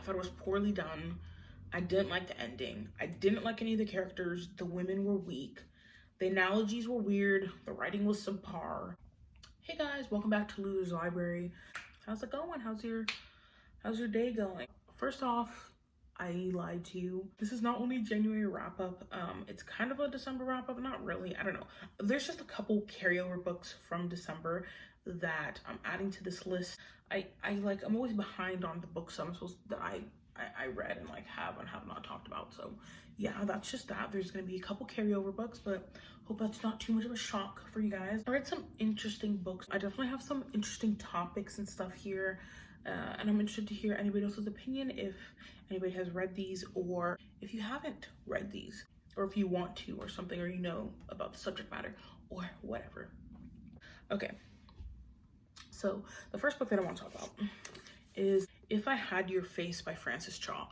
thought it was poorly done. I didn't like the ending. I didn't like any of the characters. The women were weak. The analogies were weird. The writing was subpar. Hey guys, welcome back to Lulu's Library. How's it going? How's your day going? First off, I lied to you. This is not only January wrap up, it's kind of a December wrap up. Not really, I don't know. There's just a couple carryover books from December that I'm adding to this list. I'm always behind on the books that I read and like have not talked about. So yeah, that's just that. There's gonna be a couple carryover books, but hope that's not too much of a shock for you guys. I read some interesting books. I definitely have some interesting topics and stuff here. And I'm interested to hear anybody else's opinion, if anybody has read these, or if you haven't read these, or if you want to, or something, or you know about the subject matter, or whatever. Okay, so the first book that I want to talk about is If I Had Your Face by Frances Chaw.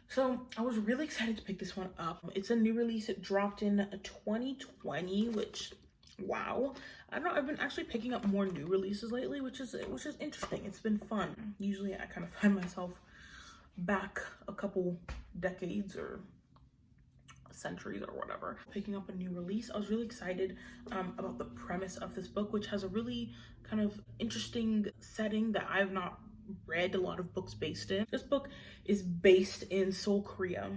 So I was really excited to pick this one up. It's a new release. It dropped in 2020, which, wow. I don't know, I've been actually picking up more new releases lately, which is interesting. It's been fun. Usually I kind of find myself back a couple decades or centuries or whatever, picking up a new release. I was really excited about the premise of this book, which has a really kind of interesting setting that I've not read a lot of books based in. This book is based in Seoul, Korea.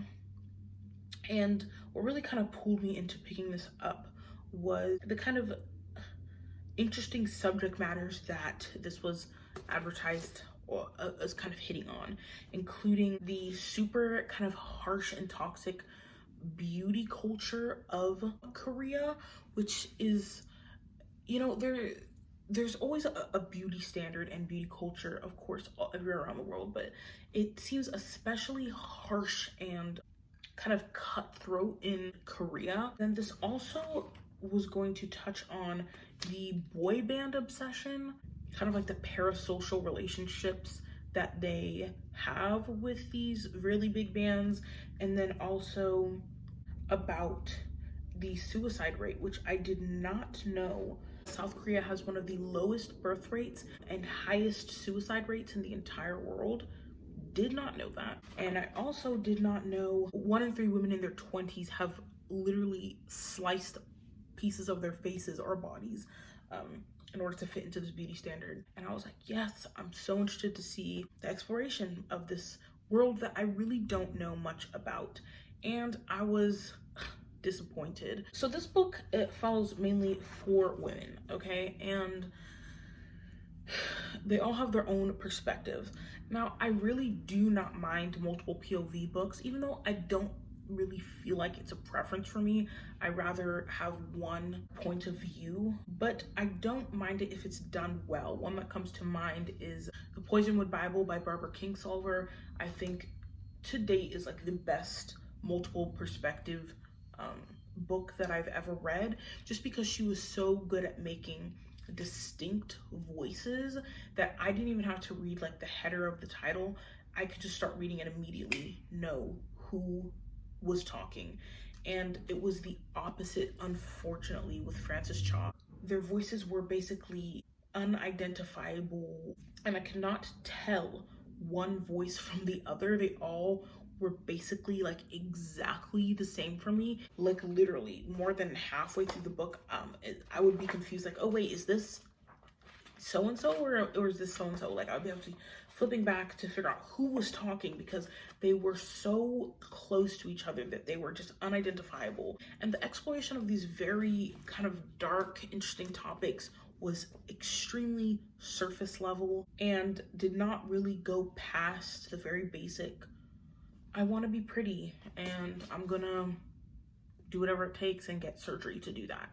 And what really kind of pulled me into picking this up was the kind of interesting subject matters that this was advertised or as kind of hitting on, including the super kind of harsh and toxic beauty culture of Korea, which is, you know, there's always a beauty standard and beauty culture, of course, everywhere around the world, but it seems especially harsh and kind of cutthroat in Korea. And this also was going to touch on the boy band obsession, kind of like the parasocial relationships that they have with these really big bands, and then also about the suicide rate, which I did not know. South Korea has one of the lowest birth rates and highest suicide rates in the entire world. Did not know that. And I also did not know 1 in 3 women in their 20s have literally sliced pieces of their faces or bodies in order to fit into this beauty standard. And I was like, yes, I'm so interested to see the exploration of this world that I really don't know much about. And I was disappointed. So this book, it follows mainly 4 women, okay? And they all have their own perspectives. Now, I really do not mind multiple POV books, even though I don't really feel like it's a preference for me. I rather have one point of view, but I don't mind it if it's done well. One that comes to mind is The Poisonwood Bible by Barbara Kingsolver. I think to date is like the best multiple perspective book that I've ever read, just because she was so good at making distinct voices that I didn't even have to read like the header of the title. I could just start reading and immediately know who was talking. And it was the opposite, unfortunately, with Frances Chaw. Their voices were basically unidentifiable, and I cannot tell one voice from the other. They all were basically like exactly the same for me. Like literally more than halfway through the book, I would be confused, like, oh wait, is this so-and-so or is this so-and-so? Like I would be able to flipping back to figure out who was talking, because they were so close to each other that they were just unidentifiable. And the exploration of these very kind of dark, interesting topics was extremely surface level and did not really go past the very basic, I want to be pretty and I'm gonna do whatever it takes and get surgery to do that.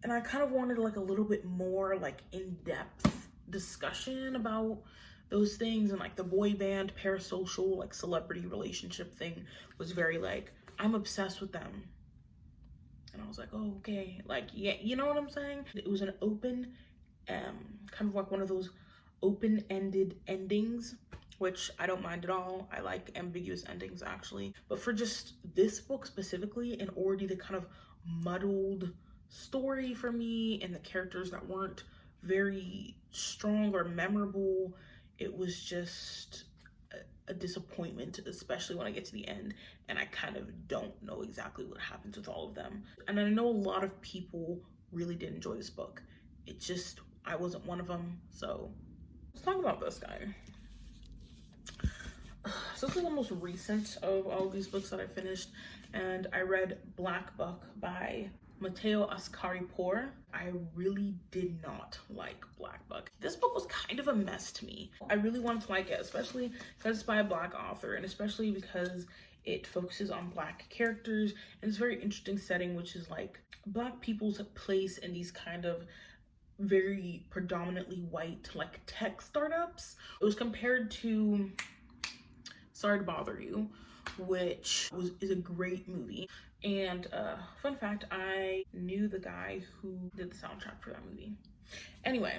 And I kind of wanted like a little bit more like in-depth discussion about those things, and like the boy band parasocial like celebrity relationship thing was very like, I'm obsessed with them. And I was like, oh, okay, like, yeah, you know what I'm saying? It was an open, kind of like one of those open-ended endings, which I don't mind at all. I like ambiguous endings actually. But for just this book specifically, and already the kind of muddled story for me and the characters that weren't very strong or memorable, it was just a disappointment, especially when I get to the end and I kind of don't know exactly what happens with all of them. And I know a lot of people really did enjoy this book. It just, I wasn't one of them. So let's talk about this guy. So this is the most recent of all of these books that I finished, and I read Black Book by Mateo Askaripour. I really did not like Black Book. This book was kind of a mess to me. I really wanted to like it, especially because it's by a Black author, and especially because it focuses on Black characters, and it's a very interesting setting, which is like Black people's place in these kind of very predominantly white like tech startups. It was compared to Sorry to Bother You, which is a great movie. And fun fact, I knew the guy who did the soundtrack for that movie. Anyway,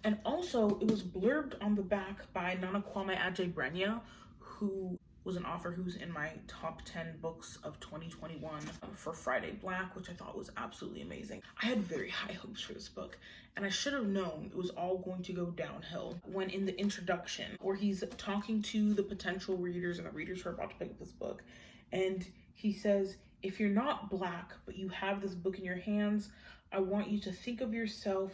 and also it was blurbed on the back by Nana Kwame Adjei-Brenyah, who was an author who's in my top 10 books of 2021 for Friday Black, which I thought was absolutely amazing. I had very high hopes for this book, and I should have known it was all going to go downhill when in the introduction, where he's talking to the potential readers and the readers who are about to pick up this book, and he says, if you're not Black, but you have this book in your hands, I want you to think of yourself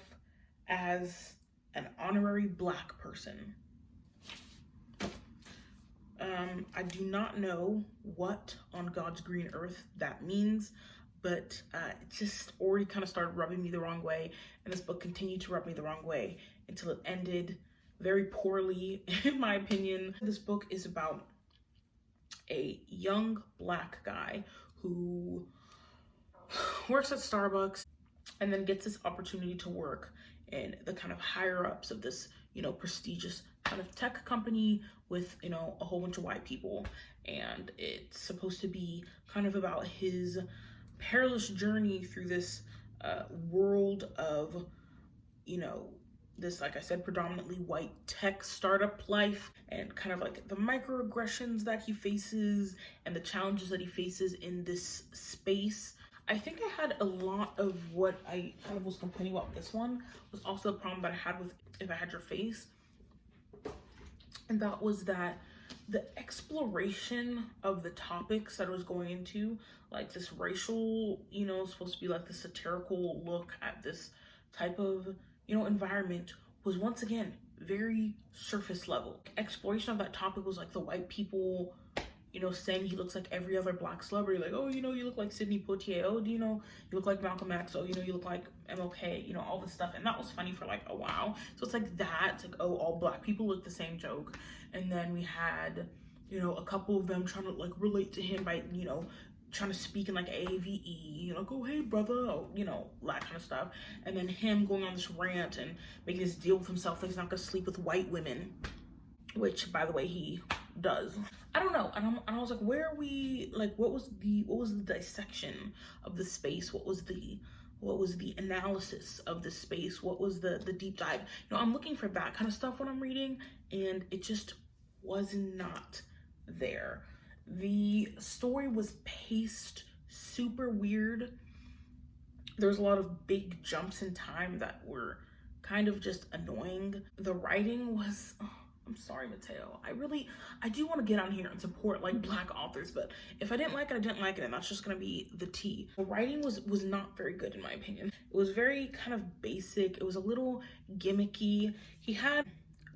as an honorary Black person. I do not know what on God's green earth that means, but it just already kind of started rubbing me the wrong way, and this book continued to rub me the wrong way until it ended very poorly, in my opinion. This book is about a young Black guy who works at Starbucks and then gets this opportunity to work in the kind of higher ups of this, you know, prestigious kind of tech company with, you know, a whole bunch of white people. And it's supposed to be kind of about his perilous journey through this world of, you know, this, like I said, predominantly white tech startup life, and kind of like the microaggressions that he faces and the challenges that he faces in this space. I think I had a lot of what I kind of was complaining about this one was also the problem that I had with If I Had Your Face. And that was that the exploration of the topics that I was going into, like this racial, you know, supposed to be like the satirical look at this type of, you know, environment, was once again very surface level. Exploration of that topic was like the white people, you know, saying he looks like every other Black celebrity, like, oh, you know, you look like Sidney Poitier, oh, do you know, you look like Malcolm X, oh, you know, you look like MLK, you know, all this stuff. And that was funny for like a while. So it's like that, it's like, oh, all Black people look the same joke. And then we had, you know, a couple of them trying to like relate to him by, you know, trying to speak in like AVE, you know, go, hey brother, you know, that kind of stuff. And then him going on this rant and making this deal with himself that he's not gonna sleep with white women, which by the way he does. I don't know. And I was like, where are we, like, what was the dissection of the space? What was the analysis of the space? What was the deep dive? You know, I'm looking for that kind of stuff when I'm reading, and it just was not there. The story was paced super weird. There was a lot of big jumps in time that were kind of just annoying. The writing was, oh, I'm sorry, Mateo. I do want to get on here and support like Black authors, but if I didn't like it, I didn't like it, and that's just gonna be the tea. The writing was not very good in my opinion. It was very kind of basic. It was a little gimmicky. He had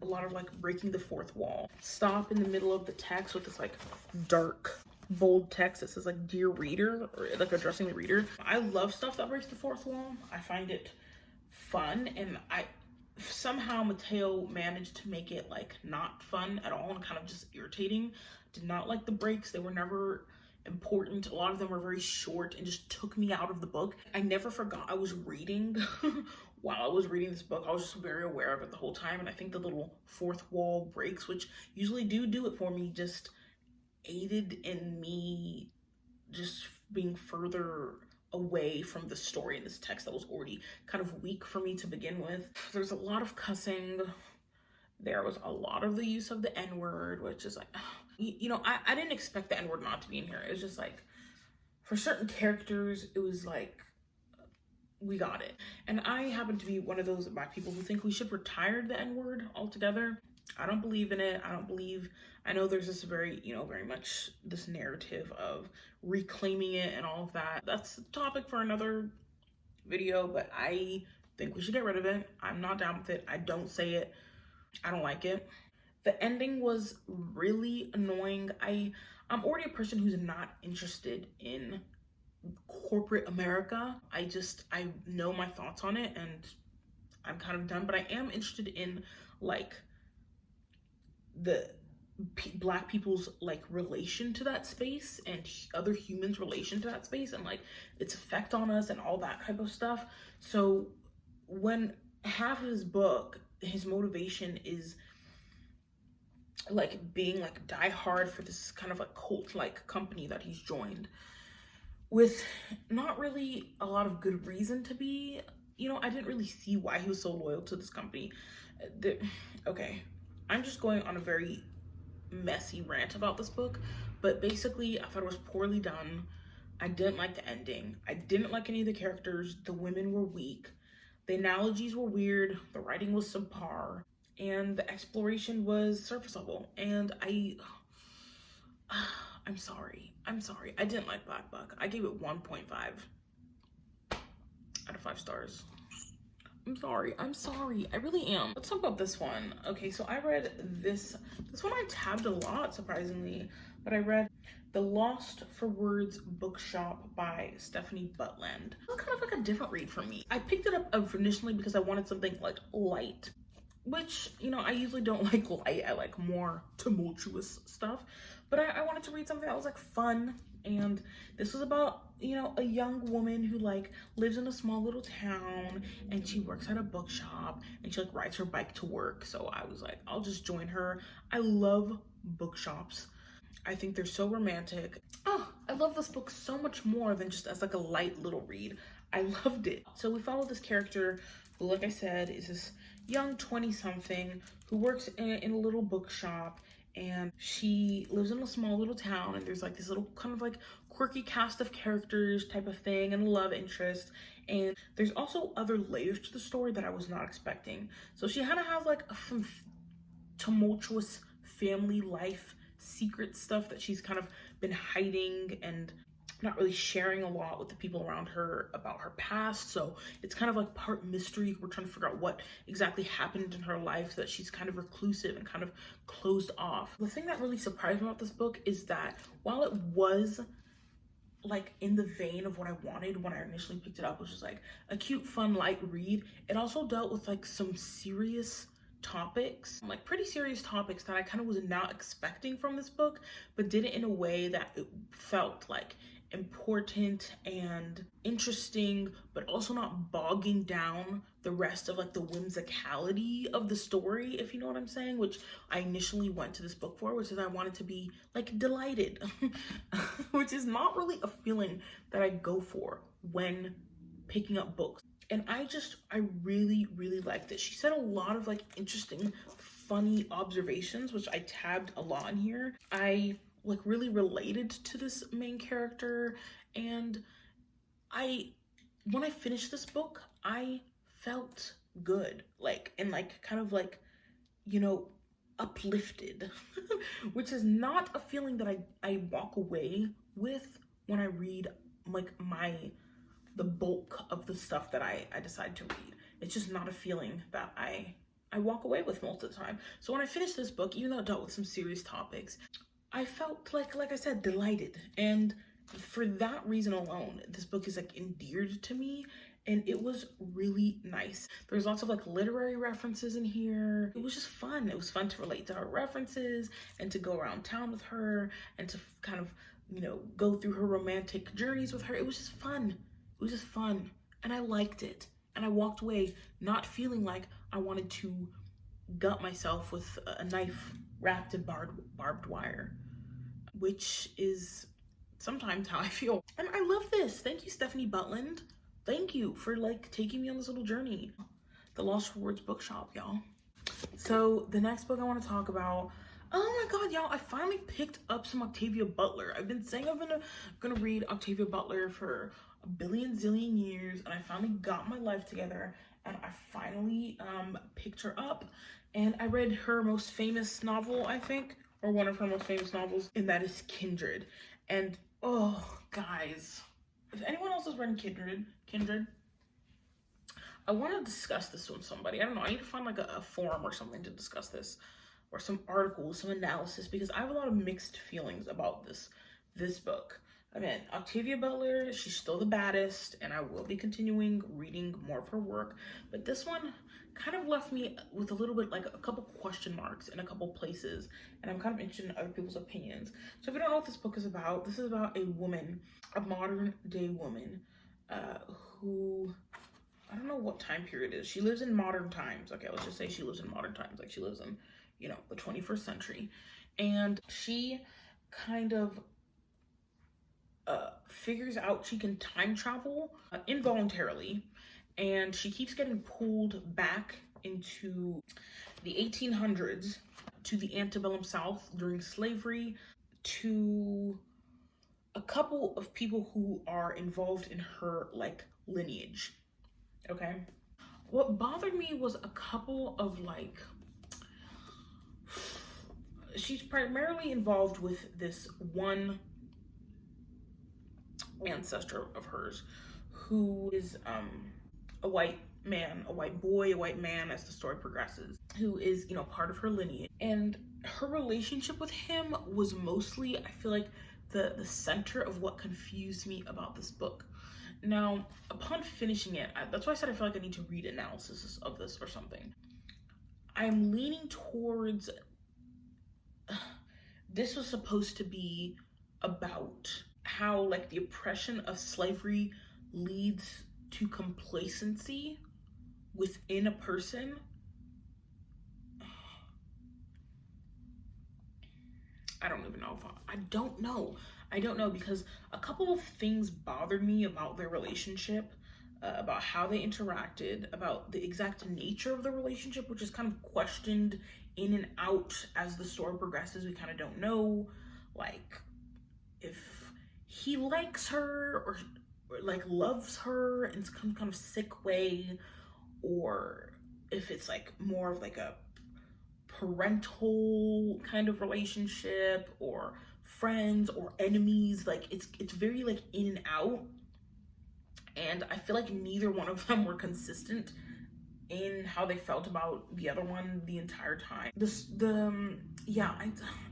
a lot of like breaking the fourth wall. Stop in the middle of the text with this like dark, bold text that says like dear reader, or like addressing the reader. I love stuff that breaks the fourth wall. I find it fun, and somehow Mateo managed to make it like not fun at all and kind of just irritating. Did not like the breaks. They were never important. A lot of them were very short and just took me out of the book. I never forgot I was reading while I was reading this book. I was just very aware of it the whole time, and I think the little fourth wall breaks, which usually do it for me, just aided in me just being further away from the story in this text that was already kind of weak for me to begin with. There's a lot of cussing. There was a lot of the use of the N-word, which is like, you know, I didn't expect the N-word not to be in here. It was just like, for certain characters, it was like, we got it. And I happen to be one of those Black people who think we should retire the N-word altogether. I don't believe in it. I know there's this very, very much this narrative of reclaiming it and all of that. That's a topic for another video, but I think we should get rid of it. I'm not down with it. I don't say it. I don't like it. The ending was really annoying. I'm already a person who's not interested in corporate America. I know my thoughts on it and I'm kind of done, but I am interested in like the Black people's like relation to that space and other humans' relation to that space and like its effect on us and all that type of stuff. So when half of his book, his motivation is like being like die hard for this kind of like cult like company that he's joined with not really a lot of good reason to be, I didn't really see why he was so loyal to this company. Okay, I'm just going on a very messy rant about this book, but basically I thought it was poorly done. I didn't like the ending. I didn't like any of the characters. The women were weak. The analogies were weird. The writing was subpar. And the exploration was surface level. And I'm sorry. I didn't like Black Buck. I gave it 1.5 out of 5 stars. I'm sorry. I really am. Let's talk about this one. Okay, so I read this one I tabbed a lot, surprisingly, but I read The Lost for Words Bookshop by Stephanie Butland. It was kind of like a different read for me. I picked it up initially because I wanted something like light, which, I usually don't like light. I like more tumultuous stuff, but I wanted to read something that was like fun. And this was about, a young woman who like lives in a small little town and she works at a bookshop and she like rides her bike to work. So I was like, I'll just join her. I love bookshops. I think they're so romantic. Oh, I love this book so much more than just as like a light little read. I loved it. So we follow this character who, like I said, is this young 20-something who works in a little bookshop, and she lives in a small little town, and there's like this little kind of like quirky cast of characters type of thing and love interest, and there's also other layers to the story that I was not expecting. So she kind of has like some tumultuous family life secret stuff that she's kind of been hiding and not really sharing a lot with the people around her about her past. So it's kind of like part mystery. We're trying to figure out what exactly happened in her life, that she's kind of reclusive and kind of closed off. The thing that really surprised me about this book is that while it was like in the vein of what I wanted when I initially picked it up, which is like a cute, fun, light read, it also dealt with like some serious topics, like pretty serious topics that I kind of was not expecting from this book, but did it in a way that it felt like important and interesting, but also not bogging down the rest of like the whimsicality of the story, if you know what I'm saying, which I initially went to this book for, which is I wanted to be like delighted, which is not really a feeling that I go for when picking up books. And I really, really liked it. She said a lot of like interesting, funny observations, which I tabbed a lot in here. I like really related to this main character, and when I finished this book, I felt good, like, and like kind of like, uplifted, which is not a feeling that I walk away with when I read like the bulk of the stuff that I decide to read. It's just not a feeling that I walk away with most of the time. So when I finished this book, even though it dealt with some serious topics, I felt like I said, delighted. And for that reason alone, this book is like endeared to me, and it was really nice. There's lots of like literary references in here. It was just fun. It was fun to relate to her references and to go around town with her and to kind of, go through her romantic journeys with her. It was just fun. It was just fun, and I liked it. And I walked away not feeling like I wanted to gut myself with a knife wrapped in barbed wire, which is sometimes how I feel. And I love this. Thank you, Stephanie Butland. Thank you for like taking me on this little journey. The Lost for Words Bookshop, y'all. So the next book I want to talk about, oh my god, y'all, I finally picked up some Octavia Butler. I've been saying I'm gonna read Octavia Butler for a billion zillion years, and I finally got my life together and I finally picked her up, and I read her most famous novel, I think, or one of her most famous novels, and that is Kindred. And oh, guys, if anyone else has read Kindred, I want to discuss this with somebody. I don't know, I need to find like a forum or something to discuss this, or some articles, some analysis, because I have a lot of mixed feelings about this book. I mean, Octavia Butler, she's still the baddest, and I will be continuing reading more of her work, but this one kind of left me with a little bit, like a couple question marks in a couple places, and I'm kind of interested in other people's opinions. So if you don't know what this book is about, this is about a woman, a modern day woman, who, I don't know what time period it is. She lives in modern times. Okay, let's just say she lives in modern times, like she lives in, you know, the 21st century, and she kind of figures out she can time travel involuntarily, and she keeps getting pulled back into the 1800s, to the antebellum South during slavery, to a couple of people who are involved in her like lineage. Okay, what bothered me was a couple of like, she's primarily involved with this one ancestor of hers who is a white man, a white boy, a white man, as the story progresses, who is, you know, part of her lineage. And her relationship with him was mostly, I feel like, the center of what confused me about this book. Now, upon finishing it, that's why I said I feel like I need to read analysis of this or something. I'm leaning towards this was supposed to be about how like the oppression of slavery leads to complacency within a person. I don't even know if I don't know, because a couple of things bothered me about their relationship, about how they interacted, about the exact nature of the relationship, which is kind of questioned in and out as the story progresses. We kind of don't know, like, if he likes her or like loves her in some kind of sick way, or if it's like more of like a parental kind of relationship, or friends or enemies. Like it's very like in and out, and I feel like neither one of them were consistent in how they felt about the other one the entire time.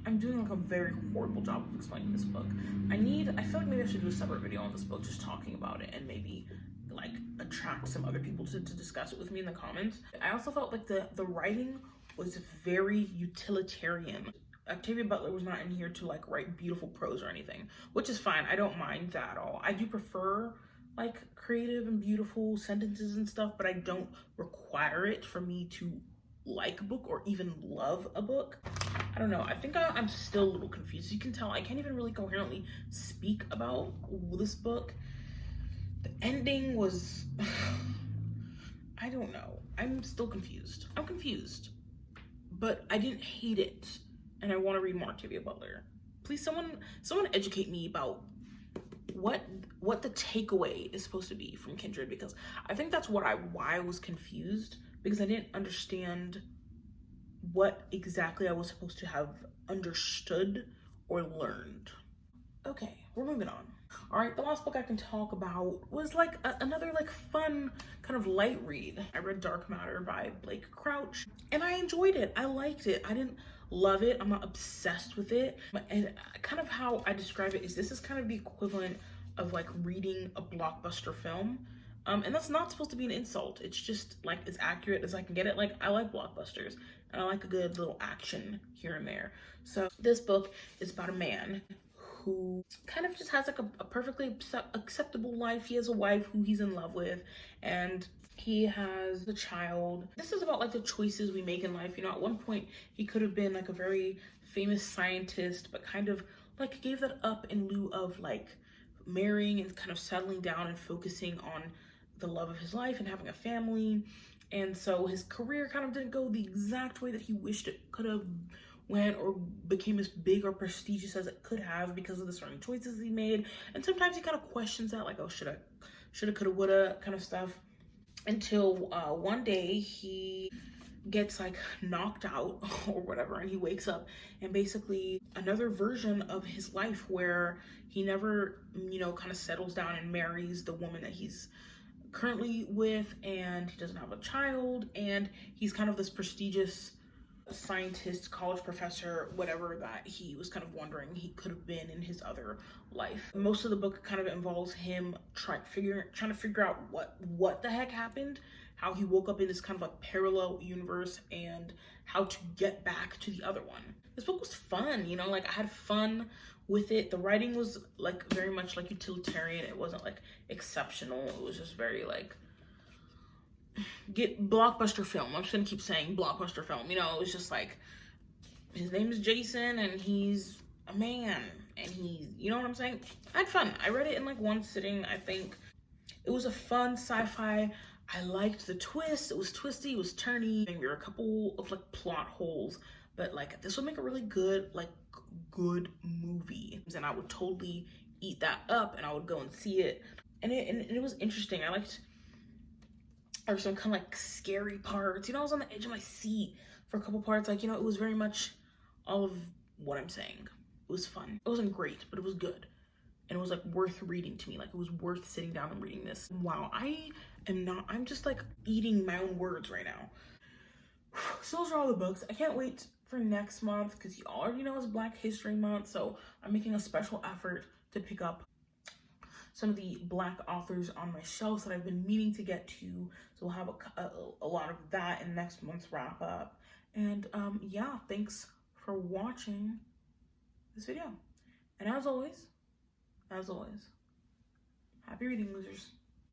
I'm doing like a very horrible job of explaining this book. I feel like maybe I should do a separate video on this book, just talking about it, and maybe like attract some other people to discuss it with me in the comments. I also felt like the writing was very utilitarian. Octavia Butler was not in here to like write beautiful prose or anything, which is fine. I don't mind that at all. I do prefer like creative and beautiful sentences and stuff, but I don't require it for me to like a book or even love a book. I don't know. I think I'm still a little confused. You can tell I can't even really coherently speak about this book. The ending was, I don't know. I'm still confused. I'm confused, but I didn't hate it, and I want to read more Octavia Butler. Please, someone educate me about what the takeaway is supposed to be from Kindred, because I think that's why I was confused, because I didn't understand what exactly I was supposed to have understood or learned. Okay, we're moving on. All right, the last book I can talk about was like another like fun kind of light read. I read Dark Matter by Blake Crouch, and I enjoyed it. I liked it. I didn't love it. I'm not obsessed with it. And kind of how I describe it is this is kind of the equivalent of like reading a blockbuster film. And that's not supposed to be an insult. It's just like as accurate as I can get it. Like, I like blockbusters, and I like a good little action here and there. So this book is about a man who kind of just has like a perfectly acceptable life. He has a wife who he's in love with, and he has a child. This is about like the choices we make in life. You know, at one point he could have been like a very famous scientist, but kind of like gave that up in lieu of like marrying and kind of settling down and focusing on the love of his life and having a family. And so his career kind of didn't go the exact way that he wished it could have went, or became as big or prestigious as it could have, because of the certain choices he made. And sometimes he kind of questions that, like, oh, shoulda, coulda, woulda kind of stuff. until one day he gets like knocked out or whatever, and he wakes up, and basically another version of his life where he never, you know, kind of settles down and marries the woman that he's currently with, and he doesn't have a child, and he's kind of this prestigious scientist, college professor, whatever, that he was kind of wondering he could have been in his other life. Most of the book kind of involves him trying to figure out what the heck happened, how he woke up in this kind of a parallel universe, and how to get back to the other one. This book was fun, you know, like I had fun with it. The writing was like very much like utilitarian. It wasn't like exceptional. It was just very like get blockbuster film. I'm just gonna keep saying blockbuster film. You know, it was just like his name is Jason and he's a man and he, you know what I'm saying? I had fun. I read it in like one sitting. I think it was a fun sci-fi. I liked the twist. It was twisty, it was turny, and there were a couple of like plot holes, but like this would make a really good good movie, and I would totally eat that up and I would go and see it. And it was interesting. I liked, there were some kind of like scary parts, you know. I was on the edge of my seat for a couple parts, like, you know, it was very much all of what I'm saying. It was fun. It wasn't great, but it was good, and it was like worth reading to me. Like it was worth sitting down and reading this. Wow, I'm just like eating my own words right now. So those are all the books. I can't wait for next month because you already know it's Black History Month, so I'm making a special effort to pick up some of the Black authors on my shelves that I've been meaning to get to. So we'll have a lot of that in next month's wrap up. And yeah, thanks for watching this video. And as always, happy reading, losers.